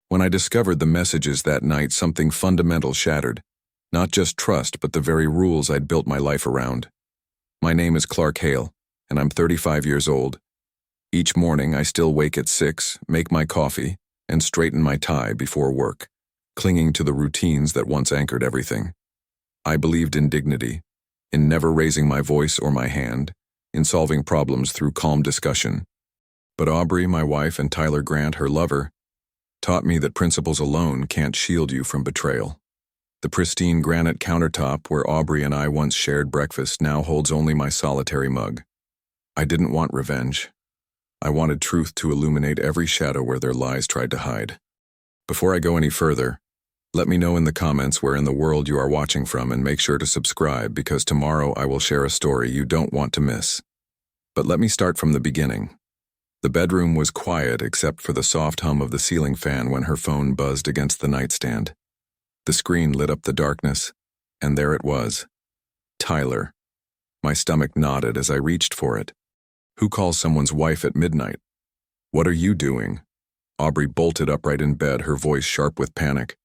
When I discovered the messages that night, something fundamental shattered. Not just trust, but the very rules I'd built my life around. My name is Clark Hale, and I'm 35 years old. Each morning, I still wake at 6, make my coffee, and straighten my tie before work, clinging to the routines that once anchored everything. I believed in dignity, in never raising my voice or my hand, in solving problems through calm discussion. But Aubrey, my wife, and Tyler Grant, her lover, taught me that principles alone can't shield you from betrayal. The pristine granite countertop where Aubrey and I once shared breakfast now holds only my solitary mug. I didn't want revenge. I wanted truth to illuminate every shadow where their lies tried to hide. Before I go any further, let me know in the comments where in the world you are watching from, and make sure to subscribe, because tomorrow I will share a story you don't want to miss. But let me start from the beginning. The bedroom was quiet except for the soft hum of the ceiling fan when her phone buzzed against the nightstand. The screen lit up the darkness, and there it was. Tyler. My stomach knotted as I reached for it. Who calls someone's wife at midnight? What are you doing? Aubrey bolted upright in bed, her voice sharp with panic.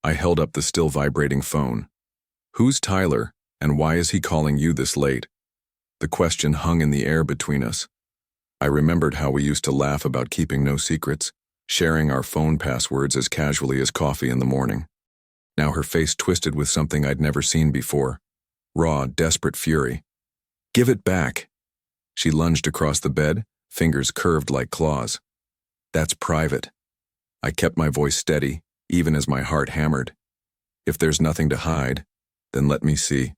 I held up the still vibrating phone. Who's Tyler, and why is he calling you this late? The question hung in the air between us. I remembered how we used to laugh about keeping no secrets, sharing our phone passwords as casually as coffee in the morning. Now her face twisted with something I'd never seen before. Raw, desperate fury. Give it back. She lunged across the bed, fingers curved like claws. That's private. I kept my voice steady, even as my heart hammered. If there's nothing to hide, then let me see.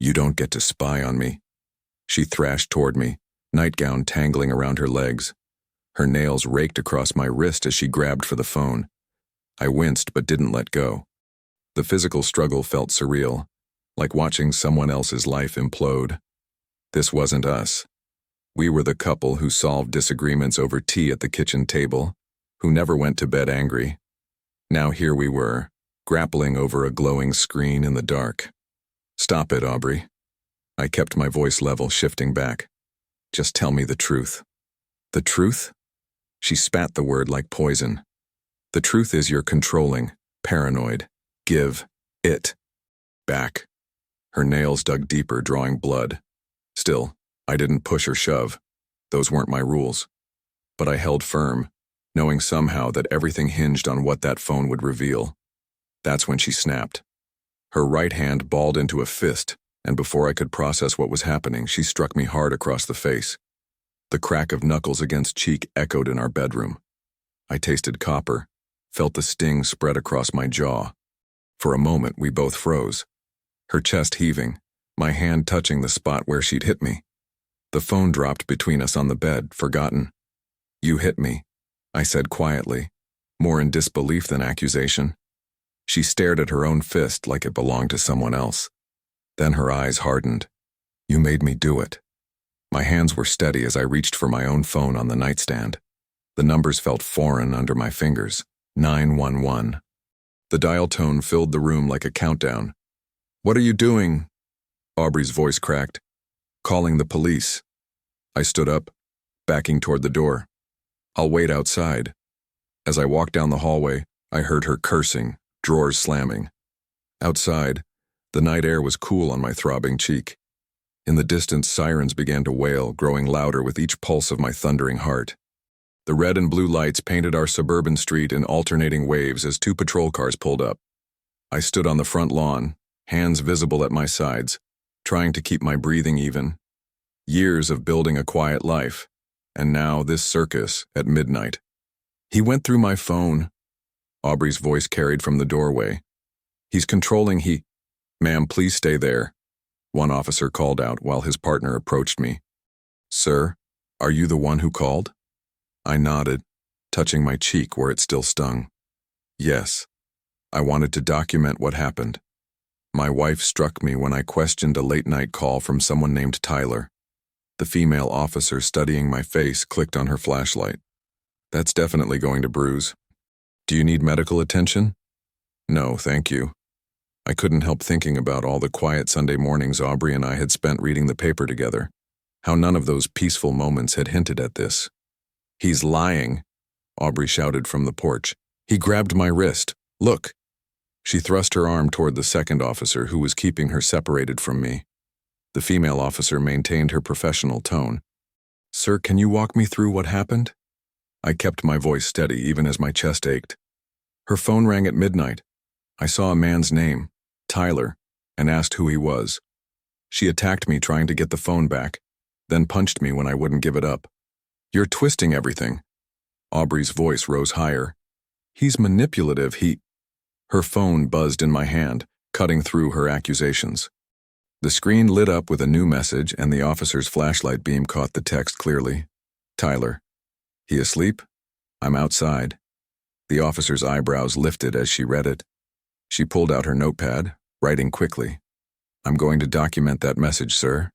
You don't get to spy on me. She thrashed toward me, nightgown tangling around her legs. Her nails raked across my wrist as she grabbed for the phone. I winced but didn't let go. The physical struggle felt surreal, like watching someone else's life implode. This wasn't us. We were the couple who solved disagreements over tea at the kitchen table, who never went to bed angry. Now here we were, grappling over a glowing screen in the dark. Stop it, Aubrey. I kept my voice level, shifting back. Just tell me the truth. The truth? She spat the word like poison. The truth is you're controlling, paranoid. Give it back. Her nails dug deeper, drawing blood. Still, I didn't push or shove. Those weren't my rules. But I held firm, knowing somehow that everything hinged on what that phone would reveal. That's when she snapped. Her right hand balled into a fist, and before I could process what was happening, she struck me hard across the face. The crack of knuckles against cheek echoed in our bedroom. I tasted copper, felt the sting spread across my jaw. For a moment, we both froze. Her chest heaving, my hand touching the spot where she'd hit me. The phone dropped between us on the bed, forgotten. You hit me, I said quietly, more in disbelief than accusation. She stared at her own fist like it belonged to someone else. Then her eyes hardened. You made me do it. My hands were steady as I reached for my own phone on the nightstand. The numbers felt foreign under my fingers. 911. The dial tone filled the room like a countdown. What are you doing? Aubrey's voice cracked. Calling the police. I stood up, backing toward the door. I'll wait outside. As I walked down the hallway, I heard her cursing, drawers slamming. Outside, the night air was cool on my throbbing cheek. In the distance, sirens began to wail, growing louder with each pulse of my thundering heart. The red and blue lights painted our suburban street in alternating waves as 2 patrol cars pulled up. I stood on the front lawn, hands visible at my sides, trying to keep my breathing even. Years of building a quiet life, and now this circus at midnight. He went through my phone. Aubrey's voice carried from the doorway. He's controlling. Ma'am, please stay there. One officer called out while his partner approached me. Sir, are you the one who called? I nodded, touching my cheek where it still stung. Yes. I wanted to document what happened. My wife struck me when I questioned a late-night call from someone named Tyler. The female officer studying my face clicked on her flashlight. That's definitely going to bruise. Do you need medical attention? No, thank you. I couldn't help thinking about all the quiet Sunday mornings Aubrey and I had spent reading the paper together. How none of those peaceful moments had hinted at this. He's lying, Aubrey shouted from the porch, He grabbed my wrist. Look. She thrust her arm toward the second officer who was keeping her separated from me. The female officer maintained her professional tone. Sir, can you walk me through what happened? I kept my voice steady even as my chest ached. Her phone rang at midnight. I saw a man's name, Tyler, and asked who he was. She attacked me trying to get the phone back, then punched me when I wouldn't give it up. You're twisting everything. Aubrey's voice rose higher. He's manipulative, Her phone buzzed in my hand, cutting through her accusations. The screen lit up with a new message and the officer's flashlight beam caught the text clearly. Tyler. He asleep? I'm outside. The officer's eyebrows lifted as she read it. She pulled out her notepad, writing quickly. I'm going to document that message, sir.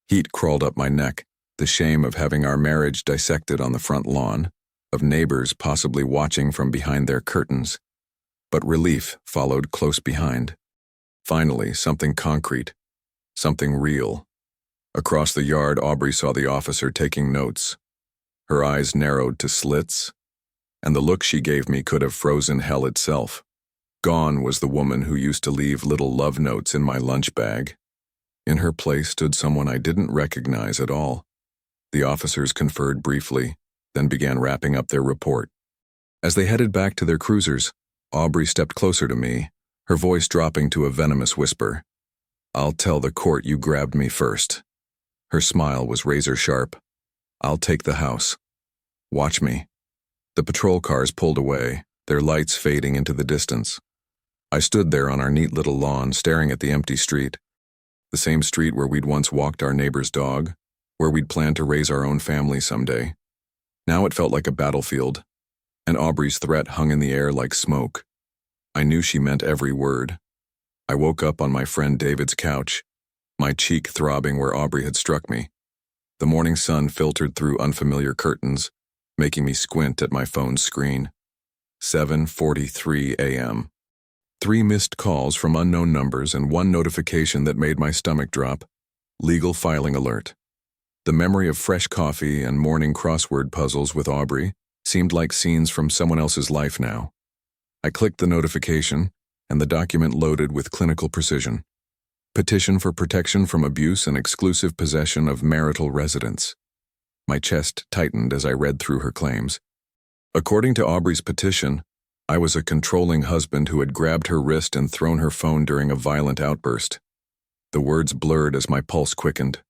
Heat crawled up my neck, the shame of having our marriage dissected on the front lawn, of neighbors possibly watching from behind their curtains. But relief followed close behind. Finally, something concrete. Something real. Across the yard, Aubrey saw the officer taking notes. Her eyes narrowed to slits, and the look she gave me could have frozen hell itself. Gone was the woman who used to leave little love notes in my lunch bag. In her place stood someone I didn't recognize at all. The officers conferred briefly, then began wrapping up their report. As they headed back to their cruisers, Aubrey stepped closer to me, her voice dropping to a venomous whisper. I'll tell the court you grabbed me first. Her smile was razor sharp. I'll take the house. Watch me. The patrol cars pulled away, their lights fading into the distance. I stood there on our neat little lawn, staring at the empty street. The same street where we'd once walked our neighbor's dog, where we'd planned to raise our own family someday. Now it felt like a battlefield, and Aubrey's threat hung in the air like smoke. I knew she meant every word. I woke up on my friend David's couch, my cheek throbbing where Aubrey had struck me. The morning sun filtered through unfamiliar curtains, making me squint at my phone's screen. 7:43 a.m. 3 missed calls from unknown numbers and 1 notification that made my stomach drop. Legal filing alert. The memory of fresh coffee and morning crossword puzzles with Aubrey seemed like scenes from someone else's life now. I clicked the notification, and the document loaded with clinical precision. Petition for protection from abuse and exclusive possession of marital residence. My chest tightened as I read through her claims. According to Aubrey's petition, I was a controlling husband who had grabbed her wrist and thrown her phone during a violent outburst. The words blurred as my pulse quickened.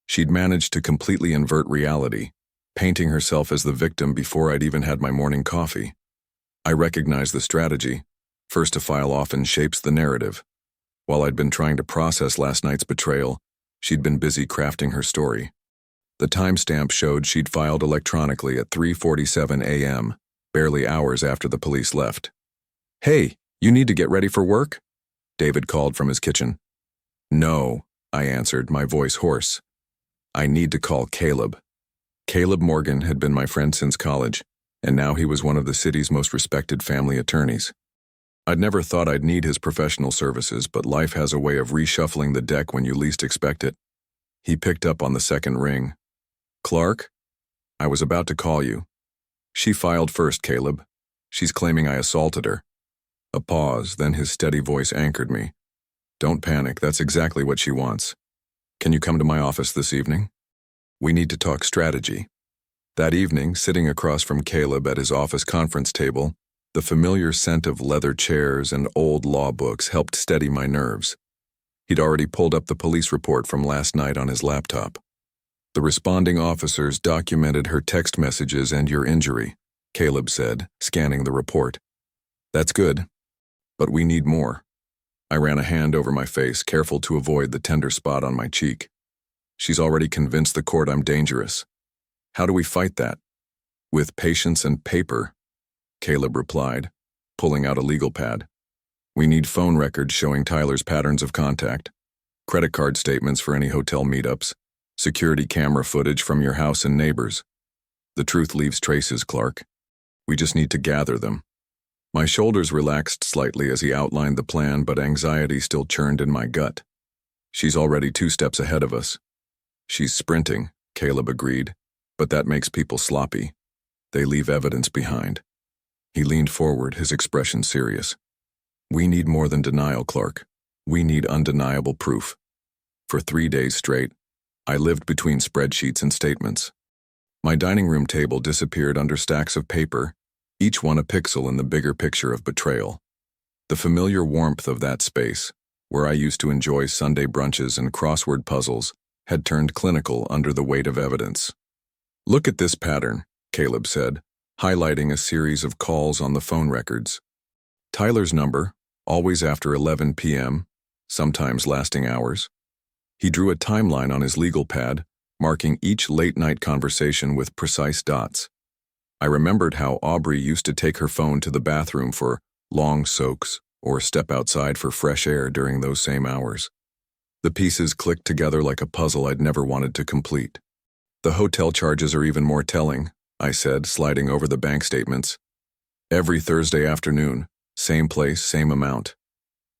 She'd managed to completely invert reality, painting herself as the victim before I'd even had my morning coffee. I recognized the strategy. First to file often shapes the narrative. While I'd been trying to process last night's betrayal, she'd been busy crafting her story. The timestamp showed she'd filed electronically at 3:47 a.m., barely hours after the police left. Hey, you need to get ready for work? David called from his kitchen. No, I answered, my voice hoarse. I need to call Caleb. Caleb Morgan had been my friend since college, and now he was one of the city's most respected family attorneys. I'd never thought I'd need his professional services, but life has a way of reshuffling the deck when you least expect it. He picked up on the second ring. Clark? I was about to call you. She filed first, Caleb. She's claiming I assaulted her. A pause, then his steady voice anchored me. Don't panic, that's exactly what she wants. Can you come to my office this evening? We need to talk strategy. That evening, sitting across from Caleb at his office conference table, the familiar scent of leather chairs and old law books helped steady my nerves. He'd already pulled up the police report from last night on his laptop. The responding officers documented her text messages and your injury, Caleb said, scanning the report. That's good, but we need more. I ran a hand over my face, careful to avoid the tender spot on my cheek. She's already convinced the court I'm dangerous. How do we fight that? With patience and paper, Caleb replied, pulling out a legal pad. We need phone records showing Tyler's patterns of contact, credit card statements for any hotel meetups, security camera footage from your house and neighbors. The truth leaves traces, Clark. We just need to gather them. My shoulders relaxed slightly as he outlined the plan, but anxiety still churned in my gut. She's already 2 steps ahead of us. She's sprinting, Caleb agreed, but that makes people sloppy. They leave evidence behind. He leaned forward, his expression serious. We need more than denial, Clark. We need undeniable proof. For 3 days straight, I lived between spreadsheets and statements. My dining room table disappeared under stacks of paper, each one a pixel in the bigger picture of betrayal. The familiar warmth of that space, where I used to enjoy Sunday brunches and crossword puzzles, had turned clinical under the weight of evidence. Look at this pattern, Caleb said, highlighting a series of calls on the phone records. Tyler's number, always after 11 p.m., sometimes lasting hours. He drew a timeline on his legal pad, marking each late-night conversation with precise dots. I remembered how Aubrey used to take her phone to the bathroom for long soaks or step outside for fresh air during those same hours. The pieces clicked together like a puzzle I'd never wanted to complete. The hotel charges are even more telling, I said, sliding over the bank statements. Every Thursday afternoon, same place, same amount.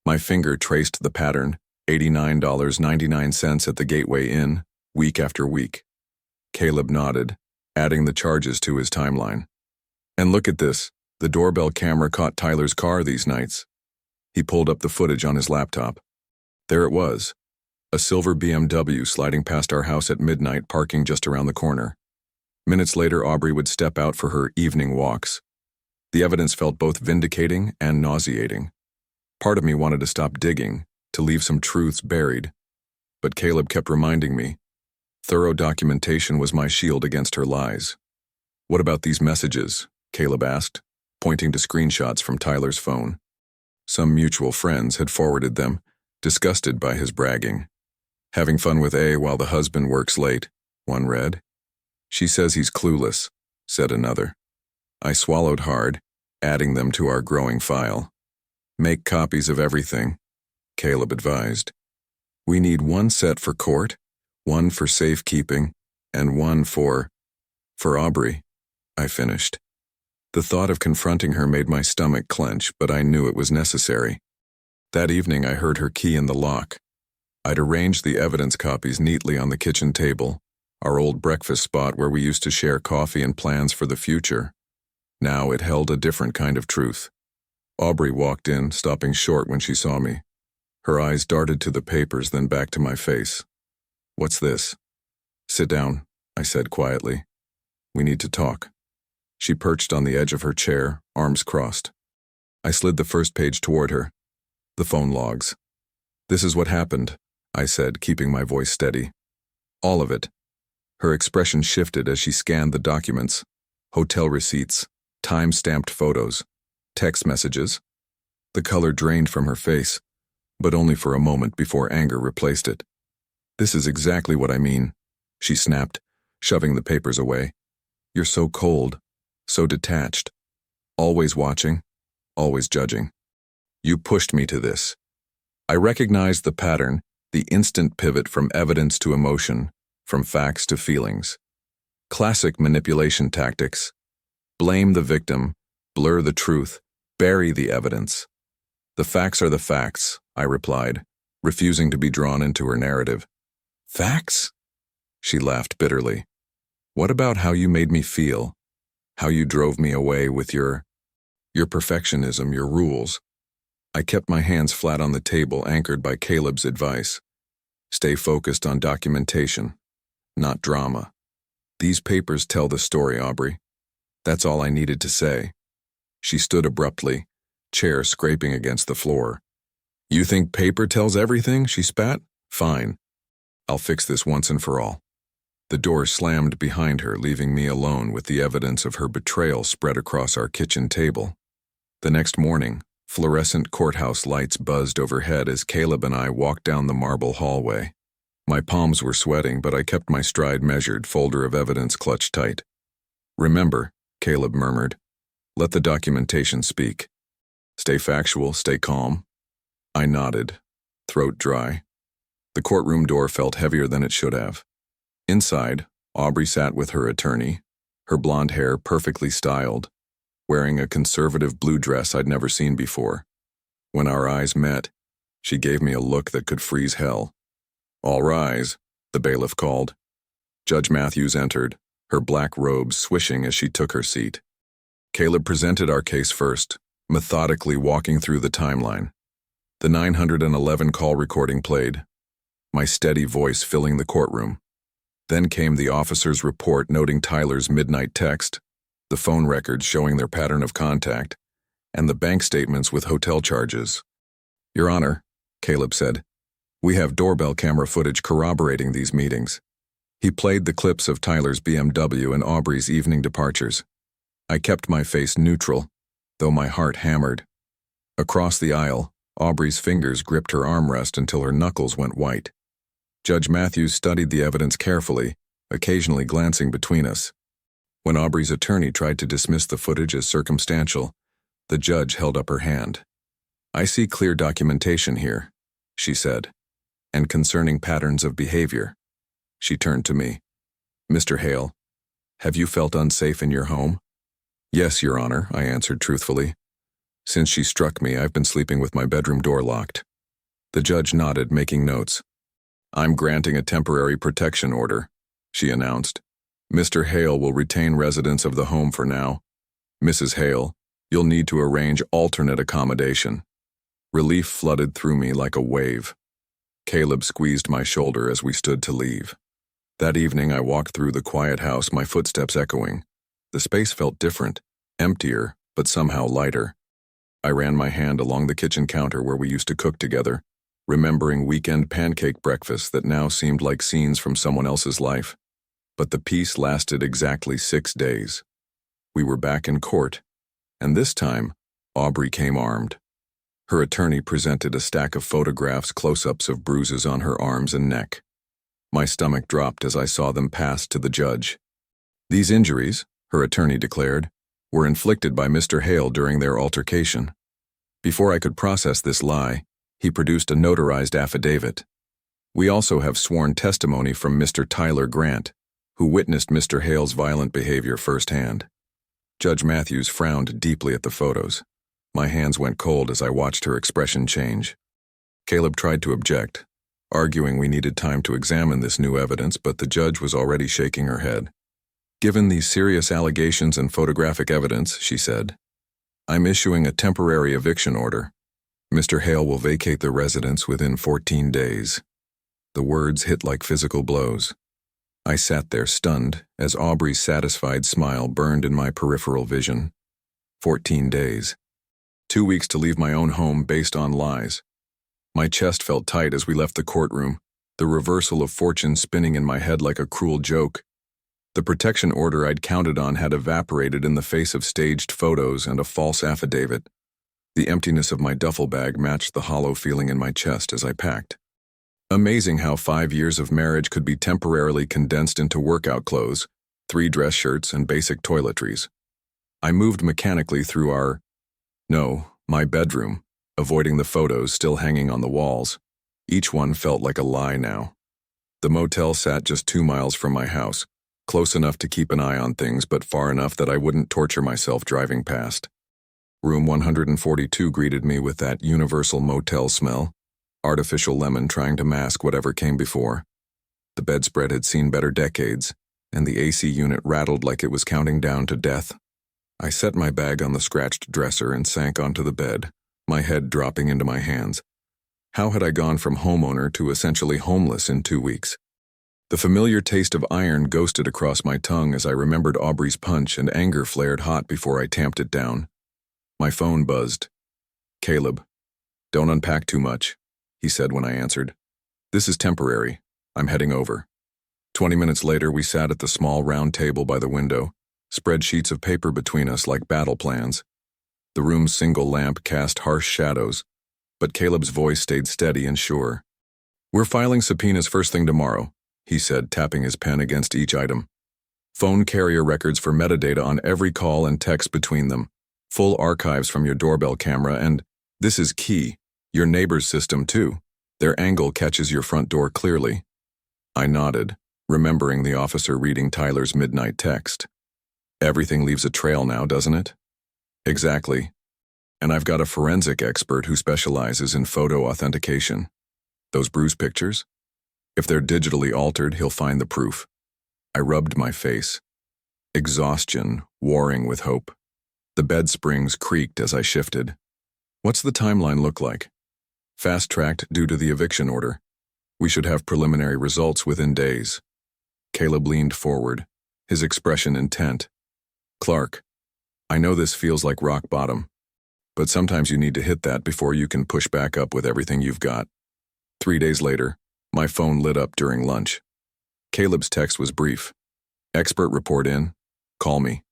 My finger traced the pattern, $89.99 at the Gateway Inn, week after week. Caleb nodded, adding the charges to his timeline. And look at this, the doorbell camera caught Tyler's car these nights. He pulled up the footage on his laptop. There it was, a silver BMW sliding past our house at midnight, parking just around the corner. Minutes later, Aubrey would step out for her evening walks. The evidence felt both vindicating and nauseating. Part of me wanted to stop digging, to leave some truths buried. But Caleb kept reminding me, thorough documentation was my shield against her lies. What about these messages? Caleb asked, pointing to screenshots from Tyler's phone. Some mutual friends had forwarded them, disgusted by his bragging. Having fun with A while the husband works late, one read. She says he's clueless, said another. I swallowed hard, adding them to our growing file. Make copies of everything, Caleb advised. We need one set for court, one for safekeeping, and one for Aubrey, I finished. The thought of confronting her made my stomach clench, but I knew it was necessary. That evening I heard her key in the lock. I'd arranged the evidence copies neatly on the kitchen table, our old breakfast spot where we used to share coffee and plans for the future. Now it held a different kind of truth. Aubrey walked in, stopping short when she saw me. Her eyes darted to the papers, then back to my face. What's this? Sit down, I said quietly. We need to talk. She perched on the edge of her chair, arms crossed. I slid the first page toward her. The phone logs. This is what happened, I said, keeping my voice steady. All of it. Her expression shifted as she scanned the documents. Hotel receipts, time-stamped photos, text messages. The color drained from her face, but only for a moment before anger replaced it. This is exactly what I mean, she snapped, shoving the papers away. You're so cold, so detached, always watching, always judging. You pushed me to this. I recognized the pattern, the instant pivot from evidence to emotion, from facts to feelings. Classic manipulation tactics. Blame the victim, blur the truth, bury the evidence. The facts are the facts, I replied, refusing to be drawn into her narrative. Facts? She laughed bitterly. What about how you made me feel? How you drove me away with your perfectionism, your rules? I kept my hands flat on the table, anchored by Caleb's advice. Stay focused on documentation, not drama. These papers tell the story, Aubrey. That's all I needed to say. She stood abruptly, chair scraping against the floor. You think paper tells everything? She spat. Fine. I'll fix this once and for all. The door slammed behind her, leaving me alone with the evidence of her betrayal spread across our kitchen table. The next morning, fluorescent courthouse lights buzzed overhead as Caleb and I walked down the marble hallway. My palms were sweating, but I kept my stride measured, folder of evidence clutched tight. Remember, Caleb murmured, let the documentation speak. Stay factual, stay calm. I nodded, throat dry. The courtroom door felt heavier than it should have. Inside, Aubrey sat with her attorney, her blonde hair perfectly styled, wearing a conservative blue dress I'd never seen before. When our eyes met, she gave me a look that could freeze hell. All rise, the bailiff called. Judge Matthews entered, her black robe swishing as she took her seat. Caleb presented our case first, methodically walking through the timeline. The 911 call recording played, my steady voice filling the courtroom. Then came the officer's report noting Tyler's midnight text, the phone records showing their pattern of contact, and the bank statements with hotel charges. Your Honor, Caleb said, we have doorbell camera footage corroborating these meetings. He played the clips of Tyler's BMW and Aubrey's evening departures. I kept my face neutral, though my heart hammered. Across the aisle, Aubrey's fingers gripped her armrest until her knuckles went white. Judge Matthews studied the evidence carefully, occasionally glancing between us. When Aubrey's attorney tried to dismiss the footage as circumstantial, the judge held up her hand. I see clear documentation here, she said, and concerning patterns of behavior. She turned to me. Mr. Hale, have you felt unsafe in your home? Yes, Your Honor, I answered truthfully. Since she struck me, I've been sleeping with my bedroom door locked. The judge nodded, making notes. I'm granting a temporary protection order, she announced. Mr. Hale will retain residence of the home for now. Mrs. Hale, you'll need to arrange alternate accommodation. Relief flooded through me like a wave. Caleb squeezed my shoulder as we stood to leave. That evening I walked through the quiet house, my footsteps echoing. The space felt different, emptier, but somehow lighter. I ran my hand along the kitchen counter where we used to cook together, remembering weekend pancake breakfasts that now seemed like scenes from someone else's life. But the peace lasted exactly 6 days. We were back in court, and this time, Aubrey came armed. Her attorney presented a stack of photographs, close-ups of bruises on her arms and neck. My stomach dropped as I saw them passed to the judge. These injuries, her attorney declared, were inflicted by Mr. Hale during their altercation. Before I could process this lie, he produced a notarized affidavit. We also have sworn testimony from Mr. Tyler Grant, who witnessed Mr. Hale's violent behavior firsthand. Judge Matthews frowned deeply at the photos. My hands went cold as I watched her expression change. Caleb tried to object, arguing we needed time to examine this new evidence, but the judge was already shaking her head. Given these serious allegations and photographic evidence, she said, I'm issuing a temporary eviction order. Mr. Hale will vacate the residence within 14 days. The words hit like physical blows. I sat there stunned as Aubrey's satisfied smile burned in my peripheral vision. 14 days. 2 weeks to leave my own home based on lies. My chest felt tight as we left the courtroom, the reversal of fortune spinning in my head like a cruel joke. The protection order I'd counted on had evaporated in the face of staged photos and a false affidavit. The emptiness of my duffel bag matched the hollow feeling in my chest as I packed. Amazing how 5 years of marriage could be temporarily condensed into workout clothes, 3 dress shirts, and basic toiletries. I moved mechanically through my bedroom, avoiding the photos still hanging on the walls. Each one felt like a lie now. The motel sat just 2 miles from my house, close enough to keep an eye on things but far enough that I wouldn't torture myself driving past. Room 142 greeted me with that universal motel smell, artificial lemon trying to mask whatever came before. The bedspread had seen better decades, and the AC unit rattled like it was counting down to death. I set my bag on the scratched dresser and sank onto the bed, my head dropping into my hands. How had I gone from homeowner to essentially homeless in 2 weeks? The familiar taste of iron ghosted across my tongue as I remembered Aubrey's punch, and anger flared hot before I tamped it down. My phone buzzed. Caleb, don't unpack too much, he said when I answered. This is temporary. I'm heading over. 20 minutes later, we sat at the small round table by the window, spread sheets of paper between us like battle plans. The room's single lamp cast harsh shadows, but Caleb's voice stayed steady and sure. We're filing subpoenas first thing tomorrow, he said, tapping his pen against each item. Phone carrier records for metadata on every call and text between them. Full archives from your doorbell camera, and, this is key, your neighbor's system too. Their angle catches your front door clearly. I nodded, remembering the officer reading Tyler's midnight text. Everything leaves a trail now, doesn't it? Exactly. And I've got a forensic expert who specializes in photo authentication. Those bruise pictures? If they're digitally altered, he'll find the proof. I rubbed my face. Exhaustion warring with hope. The bed springs creaked as I shifted. What's the timeline look like? Fast-tracked due to the eviction order. We should have preliminary results within days. Caleb leaned forward, his expression intent. Clark, I know this feels like rock bottom, but sometimes you need to hit that before you can push back up with everything you've got. 3 days later, my phone lit up during lunch. Caleb's text was brief. Expert report in. Call me.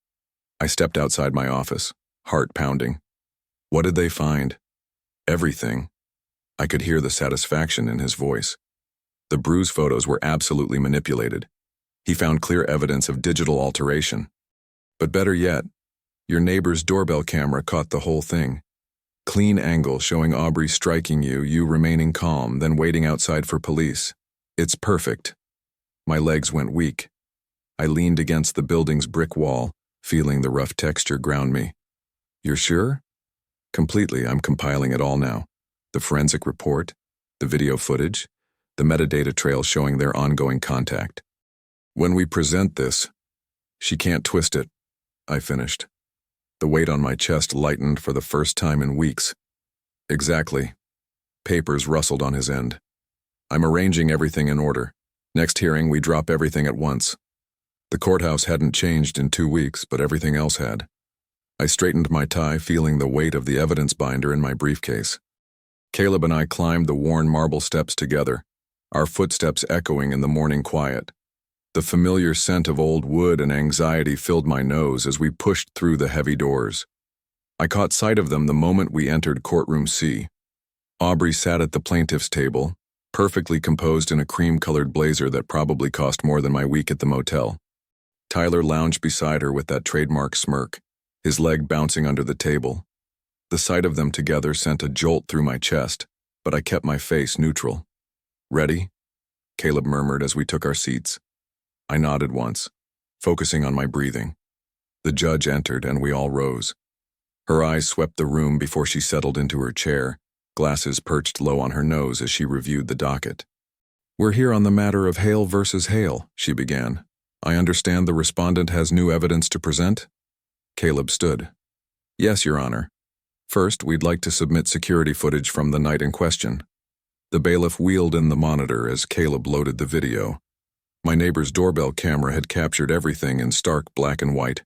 I stepped outside my office, heart pounding. What did they find? Everything. I could hear the satisfaction in his voice. The bruise photos were absolutely manipulated. He found clear evidence of digital alteration. But better yet, your neighbor's doorbell camera caught the whole thing. Clean angle showing Aubrey striking you remaining calm, then waiting outside for police. It's perfect. My legs went weak. I leaned against the building's brick wall, feeling the rough texture ground me. You're sure? Completely. I'm compiling it all now. The forensic report, the video footage, the metadata trail showing their ongoing contact. When we present this, she can't twist it, I finished. The weight on my chest lightened for the first time in weeks. Exactly. Papers rustled on his end. I'm arranging everything in order. Next hearing, we drop everything at once. The courthouse hadn't changed in 2 weeks, but everything else had. I straightened my tie, feeling the weight of the evidence binder in my briefcase. Caleb and I climbed the worn marble steps together, our footsteps echoing in the morning quiet. The familiar scent of old wood and anxiety filled my nose as we pushed through the heavy doors. I caught sight of them the moment we entered courtroom C. Aubrey sat at the plaintiff's table, perfectly composed in a cream-colored blazer that probably cost more than my week at the motel. Tyler lounged beside her with that trademark smirk, his leg bouncing under the table. The sight of them together sent a jolt through my chest, but I kept my face neutral. Ready? Caleb murmured as we took our seats. I nodded once, focusing on my breathing. The judge entered and we all rose. Her eyes swept the room before she settled into her chair, glasses perched low on her nose as she reviewed the docket. We're here on the matter of Hale versus Hale, she began. I understand the respondent has new evidence to present? Caleb stood. Yes, Your Honor. First, we'd like to submit security footage from the night in question. The bailiff wheeled in the monitor as Caleb loaded the video. My neighbor's doorbell camera had captured everything in stark black and white.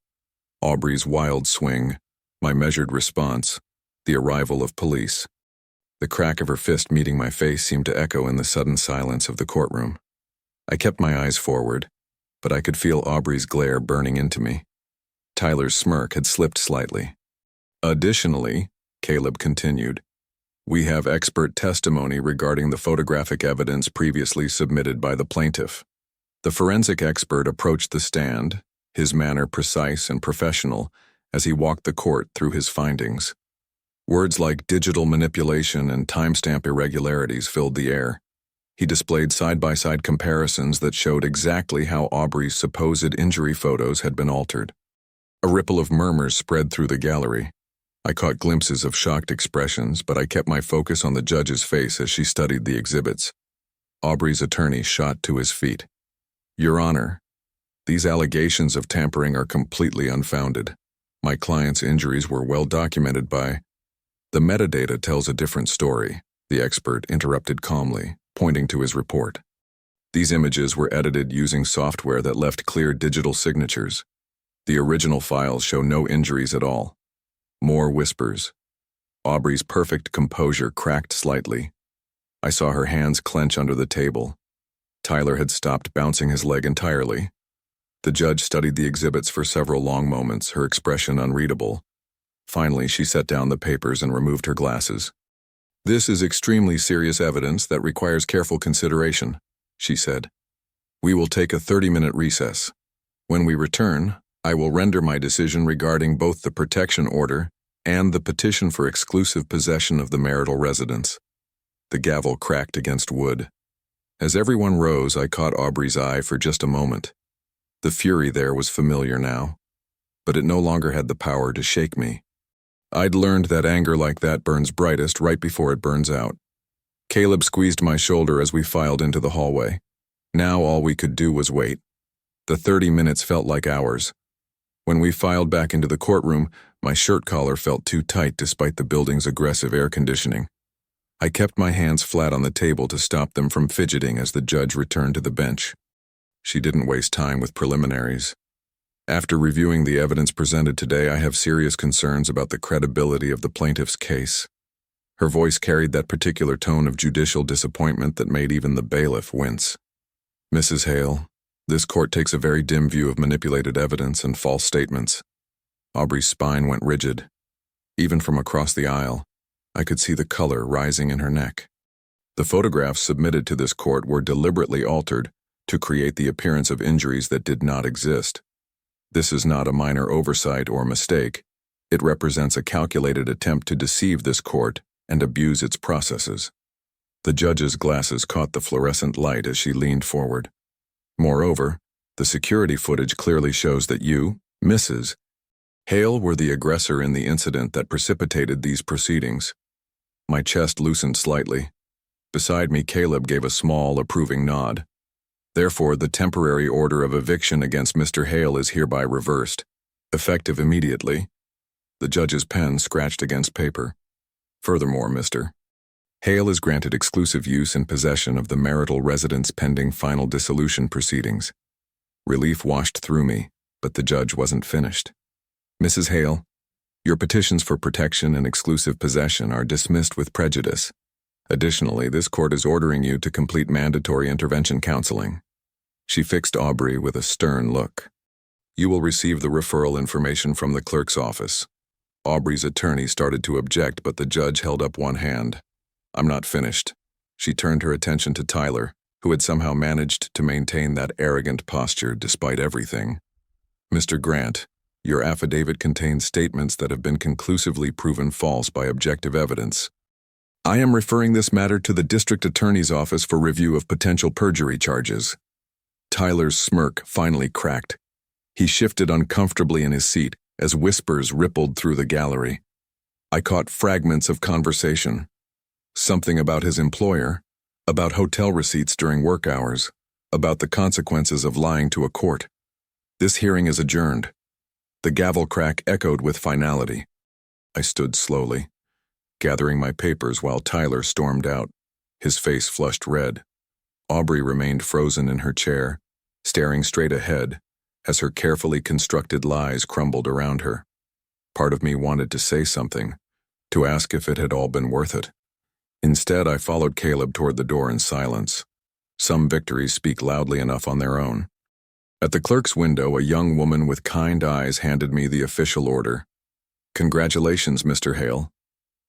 Aubrey's wild swing, my measured response, the arrival of police. The crack of her fist meeting my face seemed to echo in the sudden silence of the courtroom. I kept my eyes forward, but I could feel Aubrey's glare burning into me. Tyler's smirk had slipped slightly. Additionally, Caleb continued, we have expert testimony regarding the photographic evidence previously submitted by the plaintiff. The forensic expert approached the stand, his manner precise and professional, as he walked the court through his findings. Words like digital manipulation and timestamp irregularities filled the air. He displayed side-by-side comparisons that showed exactly how Aubrey's supposed injury photos had been altered. A ripple of murmurs spread through the gallery. I caught glimpses of shocked expressions, but I kept my focus on the judge's face as she studied the exhibits. Aubrey's attorney shot to his feet. Your Honor, these allegations of tampering are completely unfounded. My client's injuries were well documented by... The metadata tells a different story, the expert interrupted calmly, pointing to his report. These images were edited using software that left clear digital signatures. The original files show no injuries at all. More whispers. Aubrey's perfect composure cracked slightly. I saw her hands clench under the table. Tyler had stopped bouncing his leg entirely. The judge studied the exhibits for several long moments, her expression unreadable. Finally, she set down the papers and removed her glasses. This is extremely serious evidence that requires careful consideration, she said. We will take a 30-minute recess. When we return, I will render my decision regarding both the protection order and the petition for exclusive possession of the marital residence. The gavel cracked against wood. As everyone rose, I caught Aubrey's eye for just a moment. The fury there was familiar now, but it no longer had the power to shake me. I'd learned that anger like that burns brightest right before it burns out. Caleb squeezed my shoulder as we filed into the hallway. Now all we could do was wait. The 30 minutes felt like hours. When we filed back into the courtroom, My shirt collar felt too tight despite the building's aggressive air conditioning. I kept my hands flat on the table to stop them from fidgeting as the judge returned to the bench. She didn't waste time with preliminaries. After reviewing the evidence presented today, I have serious concerns about the credibility of the plaintiff's case. Her voice carried that particular tone of judicial disappointment that made even the bailiff wince. Mrs. Hale, this court takes a very dim view of manipulated evidence and false statements. Aubrey's spine went rigid. Even from across the aisle, I could see the color rising in her neck. The photographs submitted to this court were deliberately altered to create the appearance of injuries that did not exist. This is not a minor oversight or mistake. It represents a calculated attempt to deceive this court and abuse its processes. The judge's glasses caught the fluorescent light as she leaned forward. Moreover, the security footage clearly shows that you, Mrs. Hale, were the aggressor in the incident that precipitated these proceedings. My chest loosened slightly. Beside me, Caleb gave a small, approving nod. Therefore, the temporary order of eviction against Mr. Hale is hereby reversed, effective immediately. The judge's pen scratched against paper. Furthermore, Mr. Hale is granted exclusive use and possession of the marital residence pending final dissolution proceedings. Relief washed through me, but the judge wasn't finished. Mrs. Hale, your petitions for protection and exclusive possession are dismissed with prejudice. Additionally, this court is ordering you to complete mandatory intervention counseling. She fixed Aubrey with a stern look. You will receive the referral information from the clerk's office. Aubrey's attorney started to object, but the judge held up one hand. I'm not finished. She turned her attention to Tyler, who had somehow managed to maintain that arrogant posture despite everything. Mr. Grant, your affidavit contains statements that have been conclusively proven false by objective evidence. I am referring this matter to the district attorney's office for review of potential perjury charges. Tyler's smirk finally cracked. He shifted uncomfortably in his seat as whispers rippled through the gallery. I caught fragments of conversation. Something about his employer, about hotel receipts during work hours, about the consequences of lying to a court. This hearing is adjourned. The gavel crack echoed with finality. I stood slowly, gathering my papers while Tyler stormed out, his face flushed red. Aubrey remained frozen in her chair, staring straight ahead as her carefully constructed lies crumbled around her. Part of me wanted to say something, to ask if it had all been worth it. Instead, I followed Caleb toward the door in silence. Some victories speak loudly enough on their own. At the clerk's window, a young woman with kind eyes handed me the official order. Congratulations, Mr. Hale,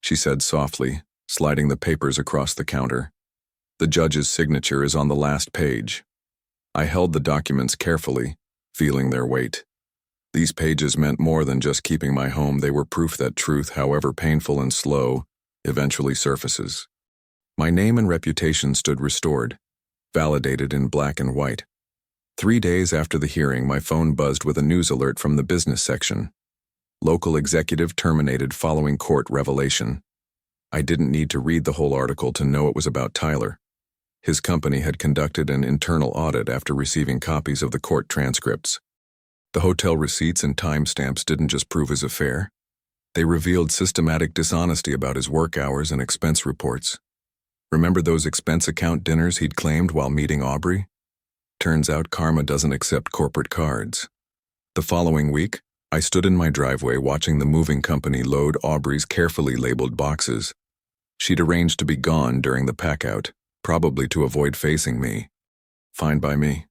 she said softly, sliding the papers across the counter. The judge's signature is on the last page. I held the documents carefully, feeling their weight. These pages meant more than just keeping my home. They were proof that truth, however painful and slow, eventually surfaces. My name and reputation stood restored, validated in black and white. 3 days after the hearing, my phone buzzed with a news alert from the business section. Local executive terminated following court revelation. I didn't need to read the whole article to know it was about Tyler. His company had conducted an internal audit after receiving copies of the court transcripts. The hotel receipts and timestamps didn't just prove his affair. They revealed systematic dishonesty about his work hours and expense reports. Remember those expense account dinners he'd claimed while meeting Aubrey? Turns out karma doesn't accept corporate cards. The following week, I stood in my driveway watching the moving company load Aubrey's carefully labeled boxes. She'd arranged to be gone during the pack-out, probably to avoid facing me. Fine by me.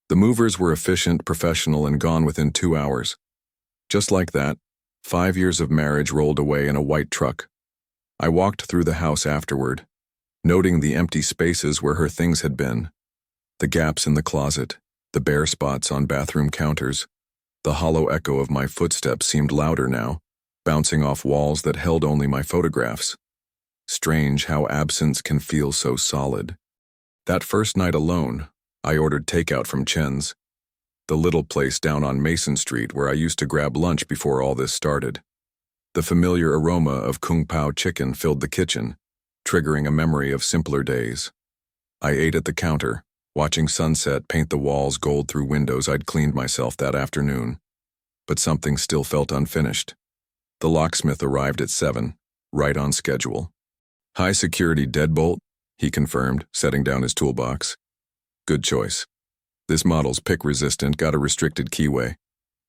The movers were efficient, professional, and gone within 2 hours. Just like that, 5 years of marriage rolled away in a white truck. I walked through the house afterward, noting the empty spaces where her things had been. The gaps in the closet, the bare spots on bathroom counters. The hollow echo of my footsteps seemed louder now, bouncing off walls that held only my photographs. Strange how absence can feel so solid. That first night alone, I ordered takeout from Chen's, the little place down on Mason Street where I used to grab lunch before all this started. The familiar aroma of Kung Pao chicken filled the kitchen, triggering a memory of simpler days. I ate at the counter, watching sunset paint the walls gold through windows I'd cleaned myself that afternoon. But something still felt unfinished. The locksmith arrived at 7, right on schedule. "High security deadbolt," he confirmed, setting down his toolbox. "Good choice. This model's pick-resistant, got a restricted keyway.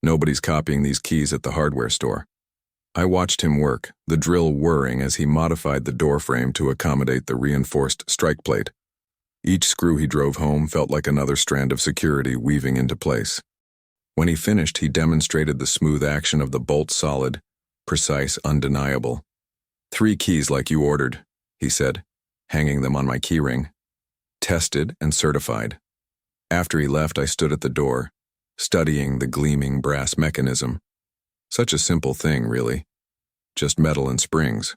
Nobody's copying these keys at the hardware store." I watched him work, the drill whirring as he modified the door frame to accommodate the reinforced strike plate. Each screw he drove home felt like another strand of security weaving into place. When he finished, he demonstrated the smooth action of the bolt, solid, precise, undeniable. "3 keys like you ordered," he said, hanging them on my keyring. "Tested and certified." After he left, I stood at the door, studying the gleaming brass mechanism. Such a simple thing, really. Just metal and springs.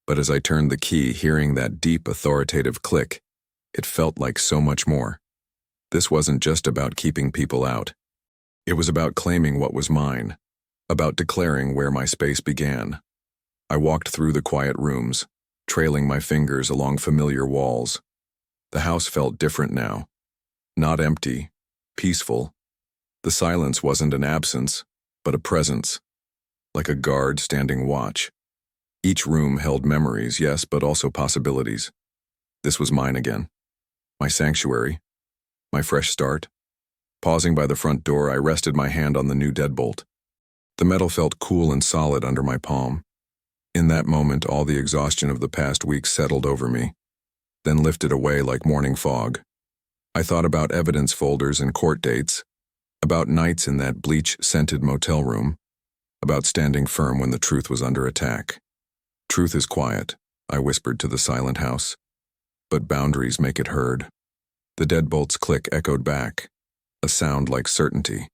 But as I turned the key, hearing that deep, authoritative click, it felt like so much more. This wasn't just about keeping people out. It was about claiming what was mine, about declaring where my space began. I walked through the quiet rooms, trailing my fingers along familiar walls. The house felt different now. Not empty, peaceful. The silence wasn't an absence, but a presence, like a guard standing watch. Each room held memories, yes, but also possibilities. This was mine again. My sanctuary. My fresh start. Pausing by the front door, I rested my hand on the new deadbolt. The metal felt cool and solid under my palm. In that moment, all the exhaustion of the past week settled over me, then lifted away like morning fog. I thought about evidence folders and court dates, about nights in that bleach-scented motel room, about standing firm when the truth was under attack. "Truth is quiet," I whispered to the silent house, "but boundaries make it heard." The deadbolt's click echoed back, a sound like certainty.